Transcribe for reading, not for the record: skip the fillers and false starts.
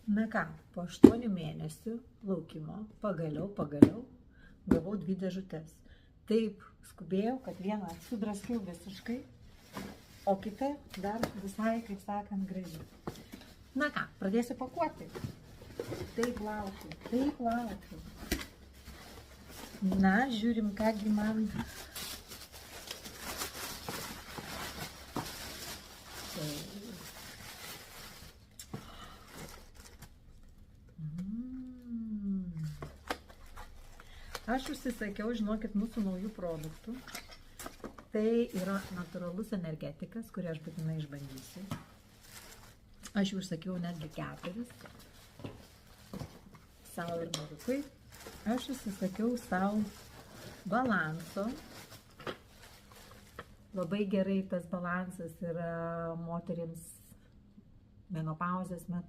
Na ką, po 8 mėnesių laukimo pagaliau gavau 2 dėžutes. Taip skubėjau, kad vieną sudraskiau visiškai, o kita dar visai, kaip sakant, graži. Na ką, pradėsiu pakuoti. Taip laukiu. Na, žiūrim, kągi man. Aš užsisakiau, žinokit, mūsų naujų produktų. Tai yra natūralus energetikas, kurį aš būtinai išbandysiu. Aš jų užsakiau netgi 4. Sau ir Marukui. Aš užsisakiau sau balanso. Labai gerai tas balansas yra moterims menopauzės metu.